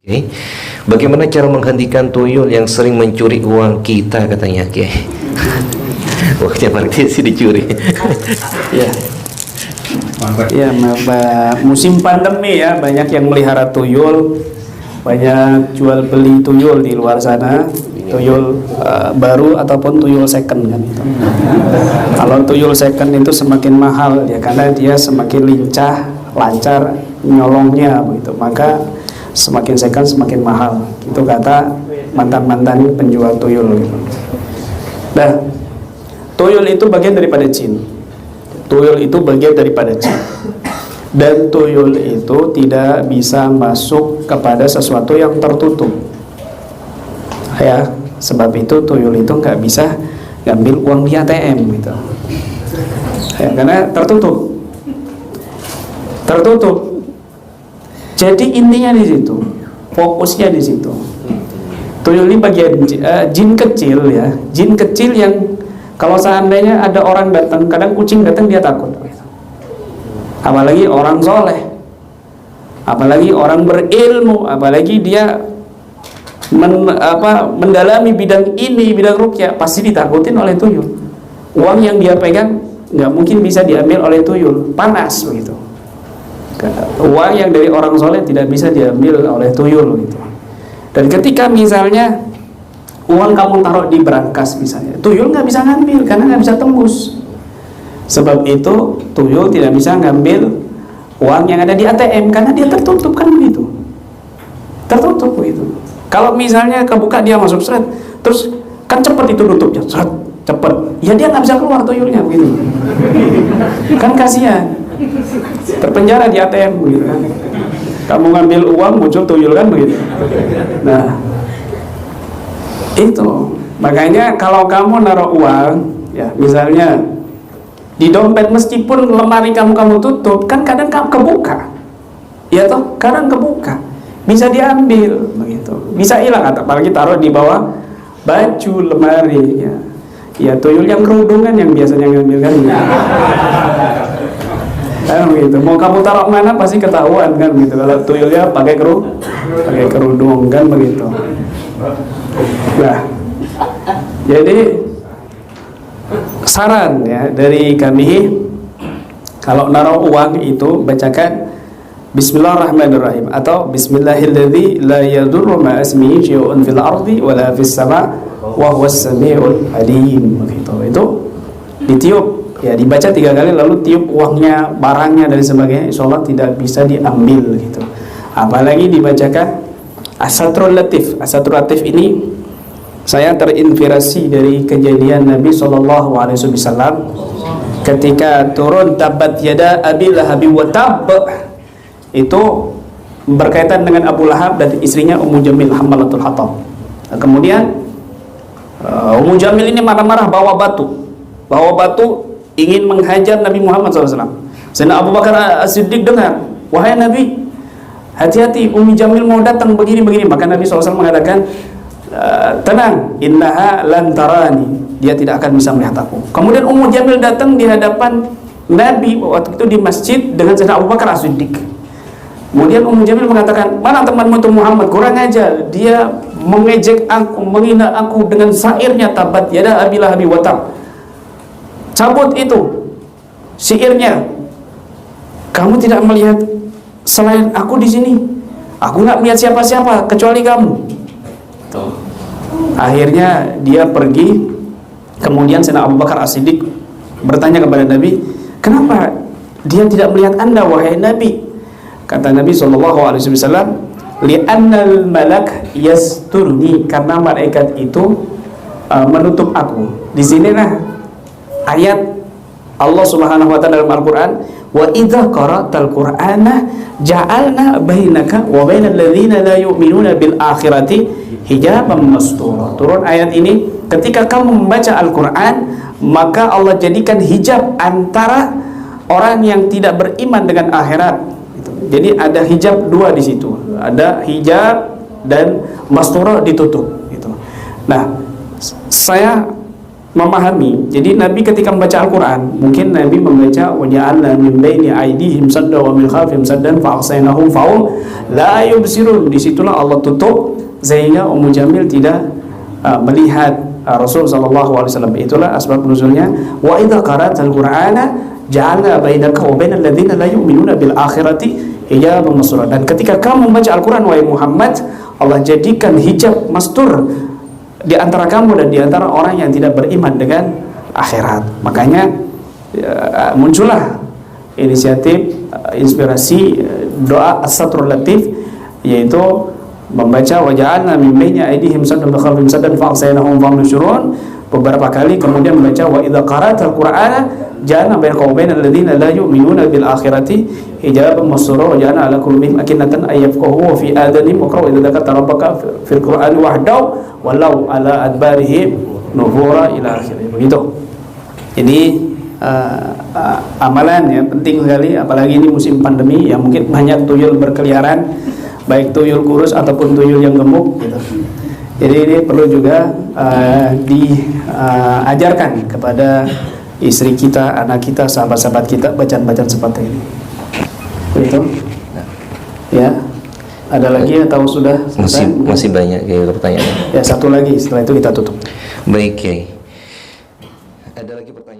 Okay. Bagaimana cara menghentikan tuyul yang sering mencuri uang kita, katanya Kiai? Waktunya praktisi dicuri. Ya. Ya, musim pandemi ya, banyak yang melihara tuyul, banyak jual beli tuyul di luar sana, tuyul baru ataupun tuyul second kan itu. Kalau tuyul second itu semakin mahal ya, karena dia semakin lincah, lancar nyolongnya begitu. Maka semakin second semakin mahal. Itu kata mantan-mantan penjual tuyul gitu. Nah, tuyul itu bagian daripada jin. Tuyul itu bagian daripada jin. Dan tuyul itu tidak bisa masuk kepada sesuatu yang tertutup. Ya, sebab itu tuyul itu nggak bisa ngambil uang di ATM gitu. Ya, karena tertutup. Tertutup. Jadi intinya di situ, fokusnya di situ. Tuyul ini bagian jin kecil ya, jin kecil yang kalau seandainya ada orang datang, kadang kucing datang dia takut. Apalagi orang soleh, apalagi orang berilmu, apalagi dia mendalami bidang ini, bidang ruqyah, pasti ditakutin oleh tuyul. Uang yang dia pegang nggak mungkin bisa diambil oleh tuyul, panas begitu. Uang yang dari orang soleh tidak bisa diambil oleh tuyul gitu. Dan ketika misalnya uang kamu taruh di brankas misalnya, tuyul nggak bisa ngambil karena nggak bisa tembus. Sebab itu tuyul tidak bisa ngambil uang yang ada di ATM karena dia tertutup kan begitu. Tertutup begitu. Kalau misalnya kebuka dia masuk seret, terus kan cepet itu tutupnya, seret, cepet. Ya dia nggak bisa keluar tuyulnya begitu. Kan kasihan. Terpenjara di ATM gitu kan. Kamu ngambil uang muncul tuyul kan begitu. Nah, itu makanya kalau kamu naruh uang ya, misalnya di dompet, meskipun lemari kamu tutup, kan kadang kamu kebuka ya toh, kadang kebuka, bisa diambil begitu, bisa hilang, apalagi taruh di bawah baju lemari ya. Ya tuyul yang kerudungan yang biasanya ngambil kan ya. Gitu. Mau kamu taruh mana pasti ketahuan kan gitu. Kalau tuyulnya pakai kerudung kan begitu. Nah, jadi saran ya dari kami, kalau naruh uang itu bacakan Bismillahirrahmanirrahim atau Bismillahilladzi la yadurru ma ismihi syai'un fil ardi wala fis sama' wa huwas samiul alim begitu. Itu ditiup ya, dibaca 3 kali lalu tiup uangnya, barangnya dan sebagainya, insyaallah tidak bisa diambil gitu. Apalagi dibacakan As-Satrul Latif. As-Satrul Latif ini saya terinspirasi dari kejadian Nabi SAW ketika turun tabat yada Abi Lahab wa tab, itu berkaitan dengan Abu Lahab dan istrinya Ummu Jamil Hammalatul Hatab. Nah, kemudian Ummu Jamil ini marah-marah bawa batu ingin menghajar Nabi Muhammad SAW. Sayyidina Abu Bakar As-Siddiq dengar, wahai Nabi, hati-hati, Ummi Jamil mau datang begini-begini. Maka Nabi SAW mengatakan, tenang, innaha lan tarani, dia tidak akan bisa melihat aku. Kemudian Ummu Jamil datang di hadapan Nabi waktu itu di masjid dengan Sayyidina Abu Bakar As-Siddiq. Kemudian Ummu Jamil mengatakan, mana temanmu itu Muhammad, kurang ajar, dia mengejek aku, menghina aku dengan syairnya tabat yada Abi Lahab wa tab. Cabut itu syairnya. Kamu tidak melihat selain aku di sini. Aku nggak melihat siapa-siapa kecuali kamu. Tuh. Akhirnya dia pergi. Kemudian Sayyidina Abu Bakar As-Siddiq bertanya kepada Nabi, kenapa dia tidak melihat Anda wahai Nabi? Kata Nabi SAW, li'annal malak yasturni, karena malaikat itu menutup aku. Di sinilah ayat Allah Subhanahu wa taala dalam Al-Qur'an, wa idza qara'tal qur'ana ja'alna bainaka wa bainal ladzina la yu'minuna bil akhirati hijaban mastura. Turun ayat ini, ketika kamu membaca Al-Qur'an, maka Allah jadikan hijab antara orang yang tidak beriman dengan akhirat. Jadi ada hijab 2 di situ. Ada hijab dan mastura ditutup gitu. Nah, saya memahami. Jadi Nabi ketika membaca Al-Quran, mungkin Nabi membaca waja'alna min baini aydihim sadda wa min khalfihim saddan fa'asainahum fa'um la yubsirun. Disitulah Allah tutup sehingga Ummu Jamil tidak melihat Rasul sallallahu alaihi wasallam. Itulah asbab nuzulnya wa idza qara'tal Qur'ana ja'alna bainaka wa bainal ladzina la yu'minuna bil akhirati hijaban mastura. Dan ketika kamu membaca Al-Quran wahai Muhammad, Allah jadikan hijab mastur di antara kamu dan di antara orang yang tidak beriman dengan akhirat. Makanya muncullah inisiatif inspirasi doa as-satrul latif, yaitu membaca waja'alna min baini aydihim saddan wa khalfihim saddan fa'asainahum fahum yusyurun beberapa kali, kemudian membaca wa idza qara'tal Qur'ana ja'alna bainaka wa bainal ladzina la yu'minuna bil akhirati hijaban mastura wa ja'alna ala qulubihim akinnatan ay yafqahu wa fi adanihim wa idza dzakara rabbaka fil Qur'ani wahdahu walau ala adbarihim nufura ila akhirih. Begitu. Jadi amalan ya penting sekali, apalagi ini musim pandemi yang mungkin banyak tuyul berkeliaran, baik tuyul kurus ataupun tuyul yang gemuk gitu. Jadi ini perlu juga diajarkan kepada istri kita, anak kita, sahabat-sahabat kita bacaan-bacaan seperti ini. Begitu? Ya. Ada lagi atau sudah selesai? Masih banyak kayak pertanyaan. Ya, satu lagi, setelah itu kita tutup. Baik, Kiai. Ada lagi pertanyaan?